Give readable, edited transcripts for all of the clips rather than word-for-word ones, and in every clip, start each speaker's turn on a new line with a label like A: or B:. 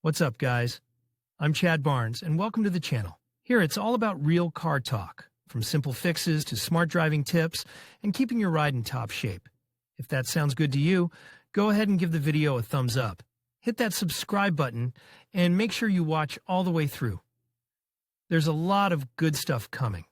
A: What's up, guys? I'm Chad Barnes, and welcome to the channel. Here, it's all about real car talk, from simple fixes to smart driving tips and keeping your ride in top shape. If that sounds good to you, go ahead and give the video a thumbs up. Hit that subscribe button and make sure you watch all the way through. There's a lot of good stuff coming.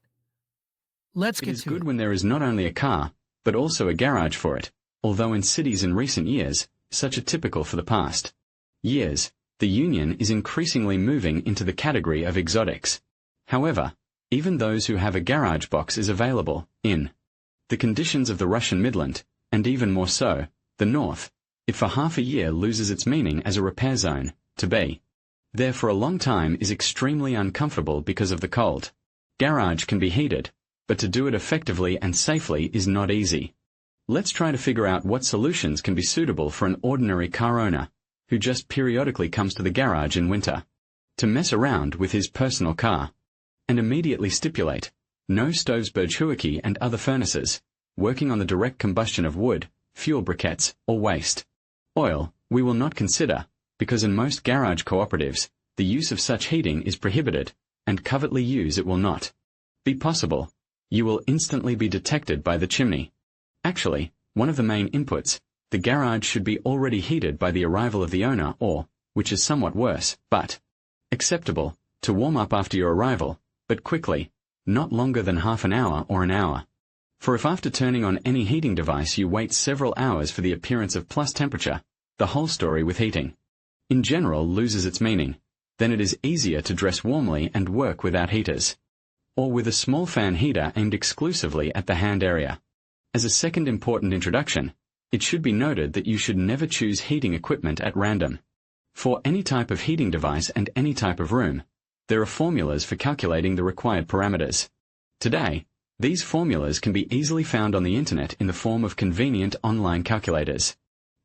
A: Let's get to it.
B: It is good when there is not only a car, but also a garage for it, although in cities in recent years, such are typical for the past years, the Union is increasingly moving into the category of exotics. However, even those who have a garage box is available, in the conditions of the Russian Midland, and even more so, the North, it for half a year loses its meaning as a repair zone. To be there for a long time is extremely uncomfortable because of the cold. Garage can be heated, but to do it effectively and safely is not easy. Let's try to figure out what solutions can be suitable for an ordinary car owner, who just periodically comes to the garage in winter to mess around with his personal car. And immediately stipulate, no stoves, burjuiki and other furnaces, working on the direct combustion of wood, fuel briquettes, or waste oil, we will not consider, because in most garage cooperatives, the use of such heating is prohibited, and covertly use it will not be possible. You will instantly be detected by the chimney. Actually, one of the main inputs, the garage should be already heated by the arrival of the owner or, which is somewhat worse, but acceptable, to warm up after your arrival, but quickly, not longer than half an hour or an hour. For if after turning on any heating device you wait several hours for the appearance of plus temperature, the whole story with heating, in general, loses its meaning. Then it is easier to dress warmly and work without heaters, or with a small fan heater aimed exclusively at the hand area. As a second important introduction, it should be noted that you should never choose heating equipment at random. For any type of heating device and any type of room, there are formulas for calculating the required parameters. Today, these formulas can be easily found on the internet in the form of convenient online calculators.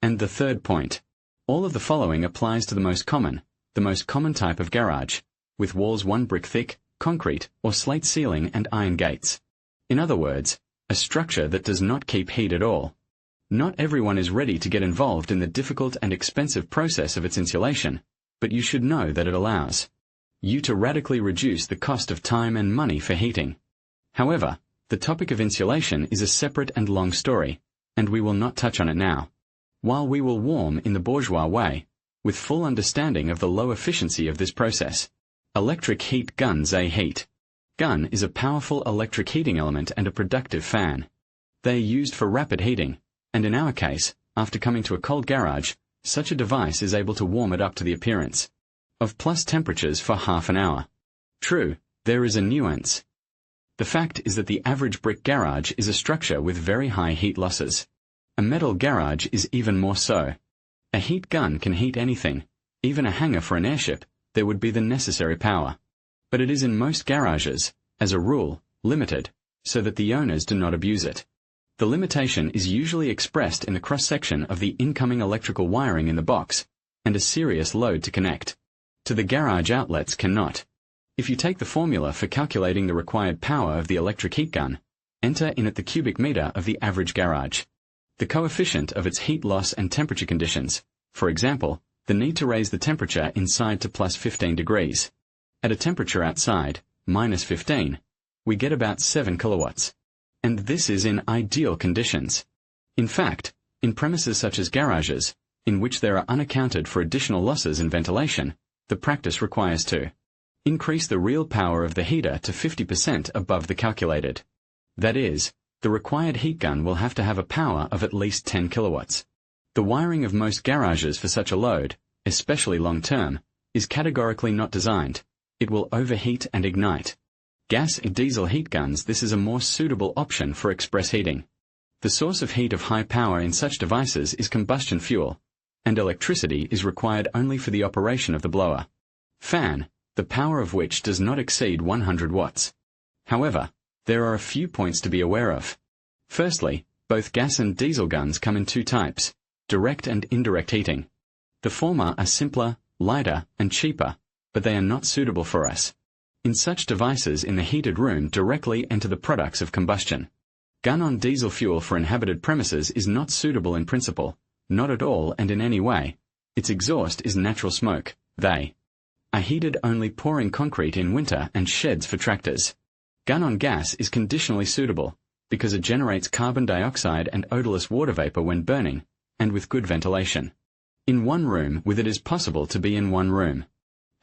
B: And the third point, all of the following applies to the most common type of garage, with walls 1 brick thick, concrete or slate ceiling and iron gates. In other words, a structure that does not keep heat at all. Not everyone is ready to get involved in the difficult and expensive process of its insulation, but you should know that it allows you to radically reduce the cost of time and money for heating. However, the topic of insulation is a separate and long story, and we will not touch on it now. While we will warm in the bourgeois way, with full understanding of the low efficiency of this process. Electric heat guns. A heat gun is a powerful electric heating element and a productive fan. They are used for rapid heating, and in our case, after coming to a cold garage, such a device is able to warm it up to the appearance of plus temperatures for half an hour. True, there is a nuance. The fact is that the average brick garage is a structure with very high heat losses. A metal garage is even more so. A heat gun can heat anything, even a hangar for an airship. There would be the necessary power. But it is in most garages, as a rule, limited, so that the owners do not abuse it. The limitation is usually expressed in the cross-section of the incoming electrical wiring in the box, and a serious load to connect to the garage outlets cannot. If you take the formula for calculating the required power of the electric heat gun, enter in it the cubic meter of the average garage, the coefficient of its heat loss and temperature conditions, for example, the need to raise the temperature inside to plus 15 degrees. At a temperature outside, minus 15, we get about 7 kilowatts. And this is in ideal conditions. In fact, in premises such as garages, in which there are unaccounted for additional losses in ventilation, the practice requires to increase the real power of the heater to 50% above the calculated. That is, the required heat gun will have to have a power of at least 10 kilowatts. The wiring of most garages for such a load, especially long-term, is categorically not designed. It will overheat and ignite. Gas and diesel heat guns. This is a more suitable option for express heating. The source of heat of high power in such devices is combustion fuel, and electricity is required only for the operation of the blower fan, the power of which does not exceed 100 watts. However, there are a few points to be aware of. Firstly, both gas and diesel guns come in two types, direct and indirect heating. The former are simpler, lighter, and cheaper, but they are not suitable for us. In such devices in the heated room directly enter the products of combustion. Gun on diesel fuel for inhabited premises is not suitable in principle, not at all and in any way. Its exhaust is natural smoke, They are heated only pouring concrete in winter and sheds for tractors. Gun on gas is conditionally suitable because it generates carbon dioxide and odorless water vapor when burning, and with good ventilation. In one room with it is possible to be in one room.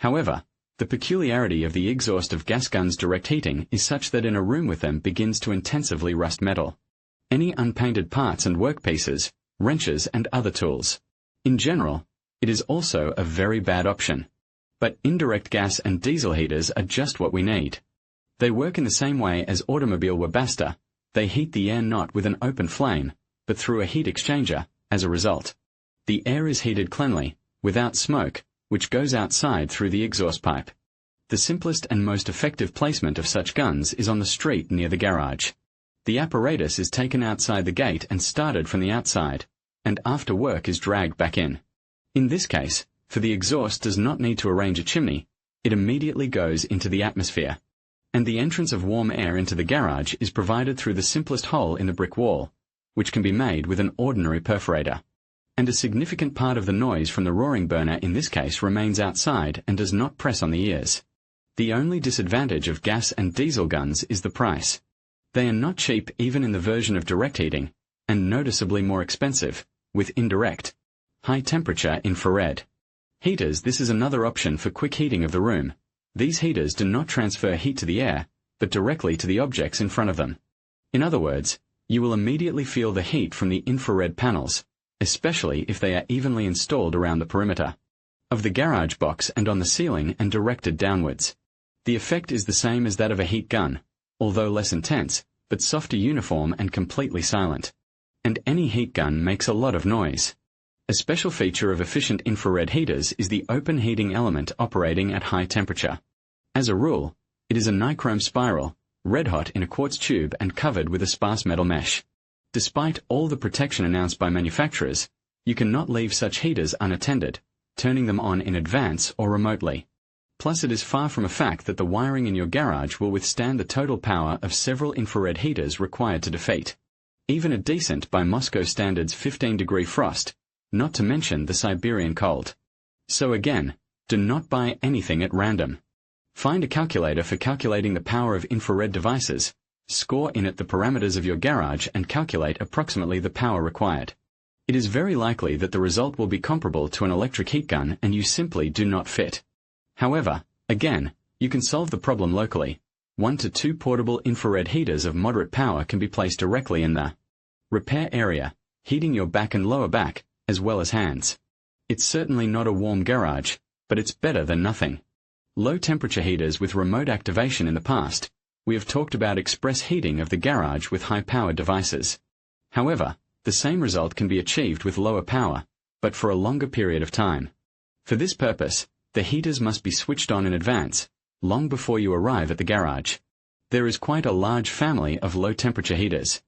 B: However, the peculiarity of the exhaust of gas guns' direct heating is such that in a room with them begins to intensively rust metal, any unpainted parts and workpieces, wrenches and other tools. In general, it is also a very bad option. But indirect gas and diesel heaters are just what we need. They work in the same way as automobile Webasto. They heat the air not with an open flame, but through a heat exchanger. As a result, the air is heated cleanly, without smoke, which goes outside through the exhaust pipe. The simplest and most effective placement of such guns is on the street near the garage. The apparatus is taken outside the gate and started from the outside, and after work is dragged back in. In this case, for the exhaust does not need to arrange a chimney, it immediately goes into the atmosphere. And the entrance of warm air into the garage is provided through the simplest hole in the brick wall, which can be made with an ordinary perforator. And a significant part of the noise from the roaring burner in this case remains outside and does not press on the ears. The only disadvantage of gas and diesel guns is the price. They are not cheap even in the version of direct heating, and noticeably more expensive, with indirect, high-temperature infrared heaters. This is another option for quick heating of the room. These heaters do not transfer heat to the air, but directly to the objects in front of them. In other words, you will immediately feel the heat from the infrared panels, especially if they are evenly installed around the perimeter of the garage box and on the ceiling and directed downwards. The effect is the same as that of a heat gun, although less intense, but softer, uniform and completely silent. And any heat gun makes a lot of noise. A special feature of efficient infrared heaters is the open heating element operating at high temperature. As a rule, it is a nichrome spiral, red hot in a quartz tube and covered with a sparse metal mesh. Despite all the protection announced by manufacturers, you cannot leave such heaters unattended, turning them on in advance or remotely. Plus, it is far from a fact that the wiring in your garage will withstand the total power of several infrared heaters required to defeat even a decent, by Moscow standards, 15-degree frost, not to mention the Siberian cold. So again, do not buy anything at random. Find a calculator for calculating the power of infrared devices, score in it the parameters of your garage and calculate approximately the power required. It is very likely that the result will be comparable to an electric heat gun and you simply do not fit. However, again, you can solve the problem locally. 1 to 2 portable infrared heaters of moderate power can be placed directly in the repair area, heating your back and lower back, as well as hands. It's certainly not a warm garage, but it's better than nothing. Low-temperature heaters with remote activation. In the past, we have talked about express heating of the garage with high-powered devices. However, the same result can be achieved with lower power, but for a longer period of time. For this purpose, the heaters must be switched on in advance, long before you arrive at the garage. There is quite a large family of low-temperature heaters.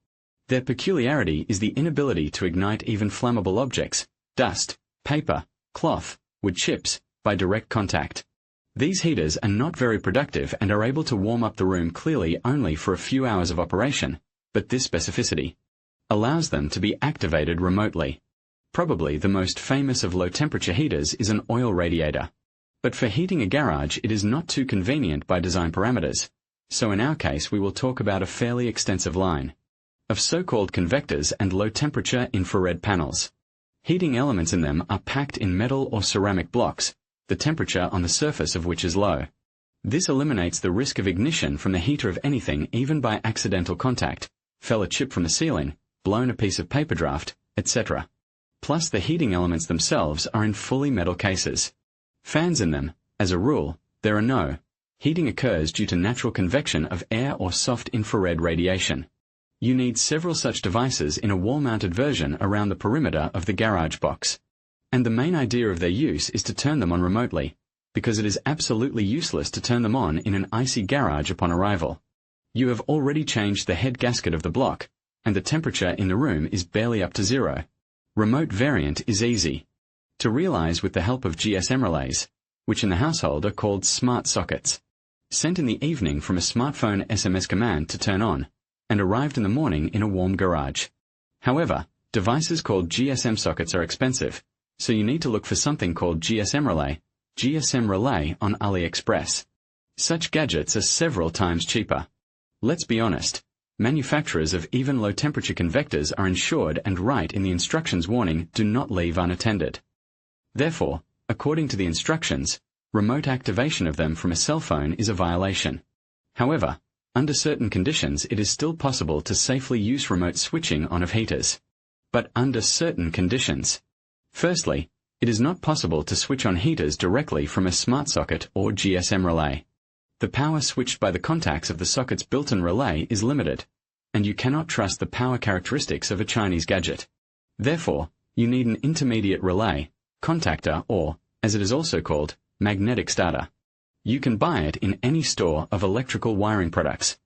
B: Their peculiarity is the inability to ignite even flammable objects, dust, paper, cloth, wood chips, by direct contact. These heaters are not very productive and are able to warm up the room clearly only for a few hours of operation, but this specificity allows them to be activated remotely. Probably the most famous of low-temperature heaters is an oil radiator. But for heating a garage it is not too convenient by design parameters, so in our case we will talk about a fairly extensive line of so-called convectors and low-temperature infrared panels. Heating elements in them are packed in metal or ceramic blocks, the temperature on the surface of which is low. This eliminates the risk of ignition from the heater of anything, even by accidental contact, fell a chip from the ceiling, blown a piece of paper draft, etc. Plus the heating elements themselves are in fully metal cases. Fans in them, as a rule, there are no. Heating occurs due to natural convection of air or soft infrared radiation. You need several such devices in a wall-mounted version around the perimeter of the garage box. And the main idea of their use is to turn them on remotely, because it is absolutely useless to turn them on in an icy garage upon arrival. You have already changed the head gasket of the block, and the temperature in the room is barely up to 0. Remote variant is easy to realize with the help of GSM relays, which in the household are called smart sockets, sent in the evening from a smartphone SMS command to turn on, and arrived in the morning in a warm garage. However, devices called GSM sockets are expensive, so you need to look for something called GSM relay, GSM relay on AliExpress. Such gadgets are several times cheaper. Let's be honest, manufacturers of even low-temperature convectors are ensured and write in the instructions warning, "Do not leave unattended." Therefore, according to the instructions, remote activation of them from a cell phone is a violation. However, under certain conditions it is still possible to safely use remote switching on of heaters. But under certain conditions. Firstly, it is not possible to switch on heaters directly from a smart socket or GSM relay. The power switched by the contacts of the socket's built-in relay is limited, and you cannot trust the power characteristics of a Chinese gadget. Therefore, you need an intermediate relay, contactor, or, as it is also called, magnetic starter. You can buy it in any store of electrical wiring products.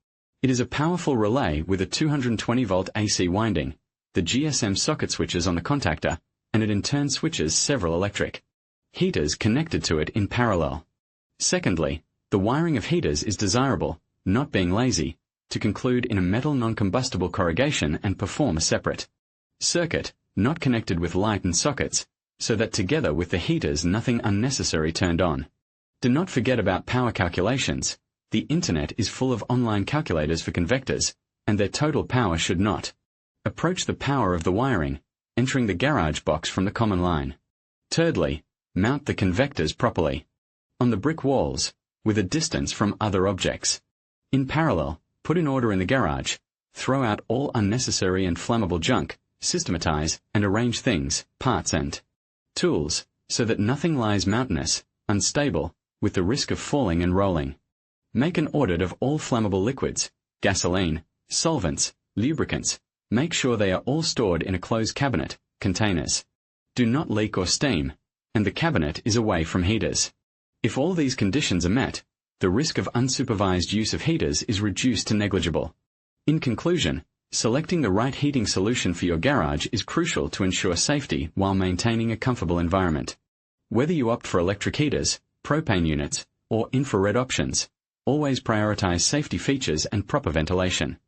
B: It is a powerful relay with a 220-volt AC winding, the GSM socket switches on the contactor, and it in turn switches several electric heaters connected to it in parallel. Secondly, the wiring of heaters is desirable, not being lazy, to conclude in a metal non-combustible corrugation and perform a separate circuit, not connected with light and sockets, so that together with the heaters nothing unnecessary turned on. Do not forget about power calculations. The internet is full of online calculators for convectors, and their total power should not approach the power of the wiring, entering the garage box from the common line. Thirdly, mount the convectors properly on the brick walls, with a distance from other objects. In parallel, put in order in the garage, throw out all unnecessary and flammable junk, systematize and arrange things, parts and tools, so that nothing lies mountainous, unstable, with the risk of falling and rolling. Make an audit of all flammable liquids, gasoline, solvents, lubricants. Make sure they are all stored in a closed cabinet, containers. Do not leak or steam, and the cabinet is away from heaters. If all these conditions are met, the risk of unsupervised use of heaters is reduced to negligible. In conclusion, selecting the right heating solution for your garage is crucial to ensure safety while maintaining a comfortable environment. Whether you opt for electric heaters, propane units, or infrared options, always prioritize safety features and proper ventilation.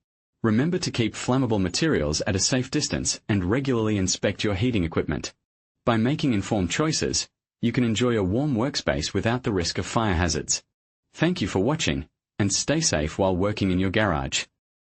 B: Remember to keep flammable materials at a safe distance and regularly inspect your heating equipment. By making informed choices, you can enjoy a warm workspace without the risk of fire hazards. Thank you for watching, and stay safe while working in your garage.